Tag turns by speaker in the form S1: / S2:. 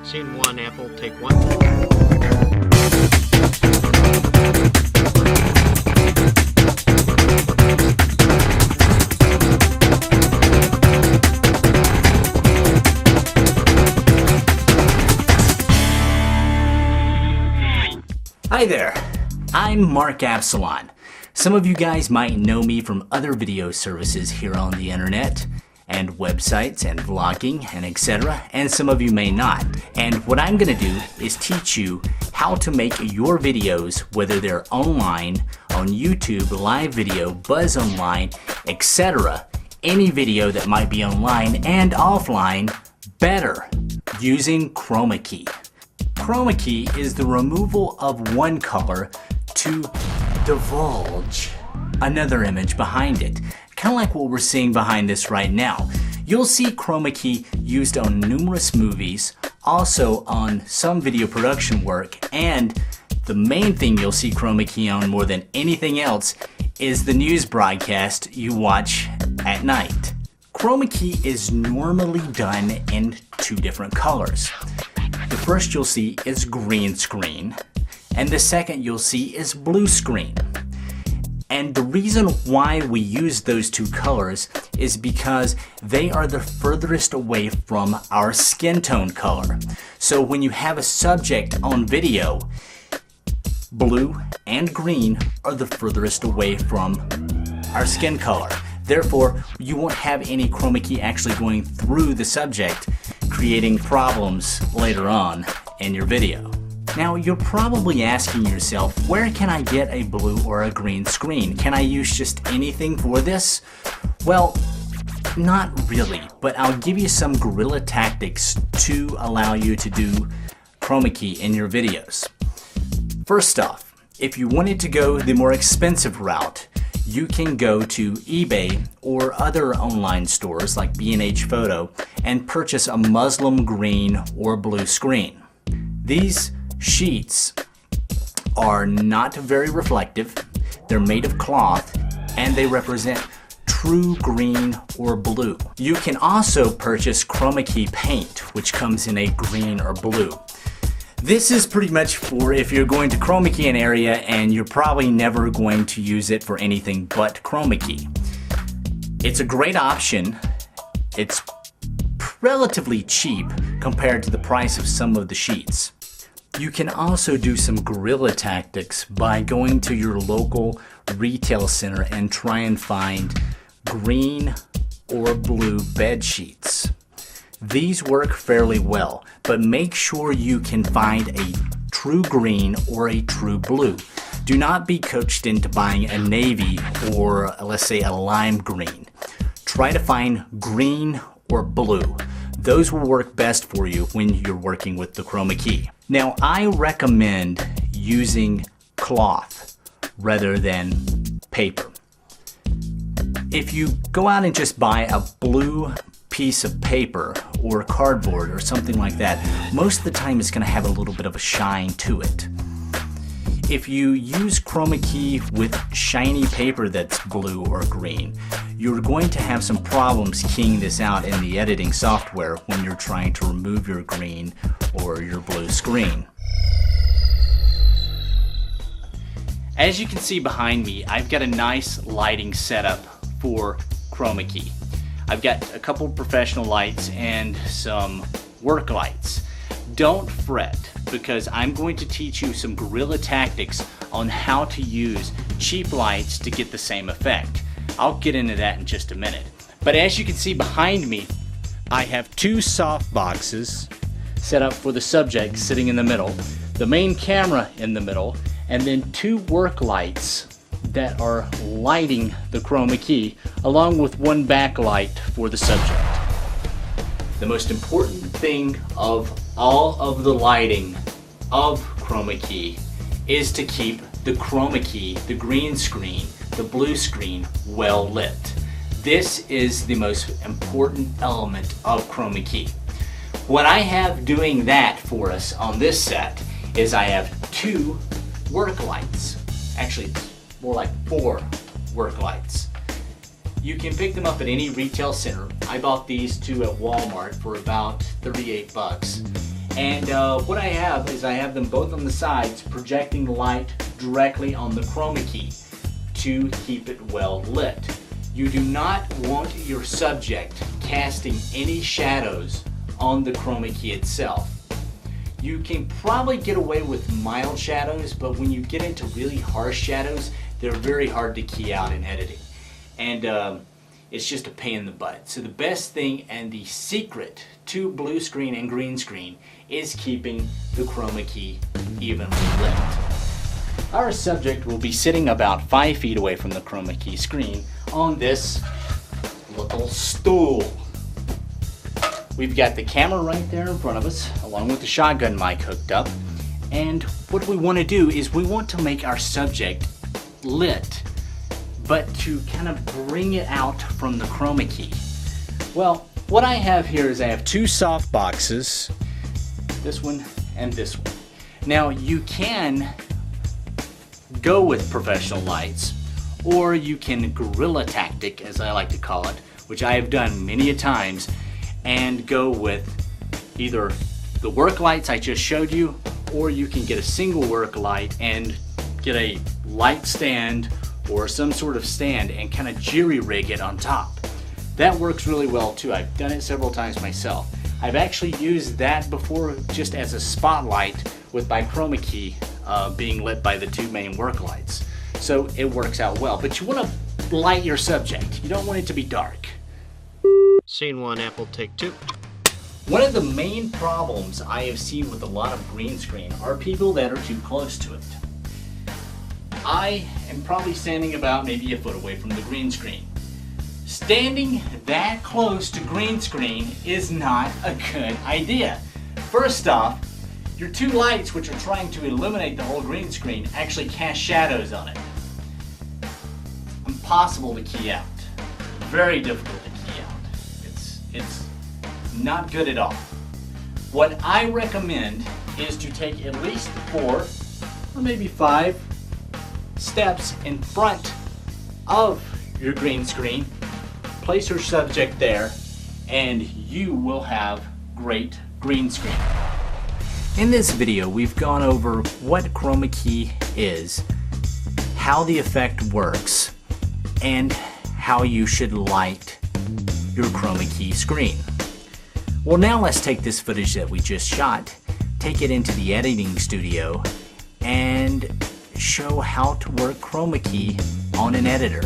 S1: Scene 1, Apple, take 1.
S2: Hi there, I'm Mark Apsolon. Some of you guys might know me from other video services here on the internet and websites and vlogging and etc. And some of you may not. And what I'm gonna do is teach you how to make your videos, whether they're online, on YouTube, live video, Buzz Online, etc. Any video that might be online and offline better using Chroma key. Chroma key is the removal of one color to divulge another image behind it. Kind of like what we're seeing behind this right now. You'll see Chroma key used on numerous movies, also on some video production work, and the main thing you'll see Chroma key on more than anything else is the news broadcast you watch at night. Chroma key is normally done in two different colors. The first you'll see is green screen, and the second you'll see is blue screen. And the reason why we use those two colors is because they are the furthest away from our skin tone color. So when you have a subject on video, blue and green are the furthest away from our skin color. Therefore, you won't have any chroma key actually going through the subject, creating problems later on in your video. Now, you're probably asking yourself, where can I get a blue or a green screen? Can I use just anything for this? Well, not really, but I'll give you some guerrilla tactics to allow you to do chroma key in your videos. First off, if you wanted to go the more expensive route, you can go to eBay or other online stores like B&H Photo and purchase a Muslim green or blue screen. These sheets are not very reflective, they're made of cloth, and they represent true green or blue. You can also purchase chroma key paint, which comes in a green or blue. This is pretty much for if you're going to chroma key an area and you're probably never going to use it for anything but chroma key. It's a great option. It's relatively cheap compared to the price of some of the sheets. You can also do some guerrilla tactics by going to your local retail center and try and find green or blue bed sheets. These work fairly well, but make sure you can find a true green or a true blue. Do not be coached into buying a navy or let's say a lime green. Try to find green or blue. Those will work best for you when you're working with the chroma key. Now, I recommend using cloth rather than paper. If you go out and just buy a blue piece of paper or cardboard or something like that, most of the time it's going to have a little bit of a shine to it. If you use chroma key with shiny paper that's blue or green, you're going to have some problems keying this out in the editing software when you're trying to remove your green or your blue screen. As you can see behind me, I've got a nice lighting setup for chroma key. I've got a couple professional lights and some work lights. Don't fret, because I'm going to teach you some guerrilla tactics on how to use cheap lights to get the same effect. I'll get into that in just a minute. But as you can see behind me, I have two soft boxes set up for the subject sitting in the middle, the main camera in the middle, and then two work lights that are lighting the chroma key, along with one backlight for the subject. The most important thing of all of the lighting of chroma key is to keep the chroma key, the green screen, the blue screen well lit. This is the most important element of chroma key. What I have doing that for us on this set is I have two work lights. Actually, more like 4 work lights. You can pick them up at any retail center. I bought these two at Walmart for about 38 bucks. And what I have them both on the sides projecting the light directly on the chroma key to keep it well lit. You do not want your subject casting any shadows on the chroma key itself. You can probably get away with mild shadows, but when you get into really harsh shadows, they're very hard to key out in editing. And it's just a pain in the butt. So the best thing and the secret to blue screen and green screen is keeping the chroma key evenly lit. Our subject will be sitting about 5 feet away from the chroma key screen on this little stool. We've got the camera right there in front of us, along with the shotgun mic hooked up. And what we want to do is we want to make our subject lit, but to kind of bring it out from the chroma key. Well, what I have here is I have 2 soft boxes, this one and this one. Now you can go with professional lights, or you can guerrilla tactic, as I like to call it, which I have done many a times, and go with either the work lights I just showed you, or you can get a single work light and get a light stand or some sort of stand and kind of jury rig it on top. That works really well too. I've done it several times myself. I've actually used that before just as a spotlight with my chroma key being lit by the 2 main work lights. So it works out well, but you want to light your subject. You don't want it to be dark.
S1: Scene 1, Apple, take 2.
S2: One of the main problems I have seen with a lot of green screen are people that are too close to it. I am probably standing about maybe a foot away from the green screen. Standing that close to green screen is not a good idea. First off, your 2 lights, which are trying to illuminate the whole green screen, actually cast shadows on it. Impossible to key out. Very difficult to key out. It's not good at all. What I recommend is to take at least 4 or maybe 5 steps in front of your green screen, place your subject there, and you will have great green screen. In this video, we've gone over what chroma key is, how the effect works, and how you should light your chroma key screen. Well, now let's take this footage that we just shot, take it into the editing studio, and show how to work chroma key on an editor.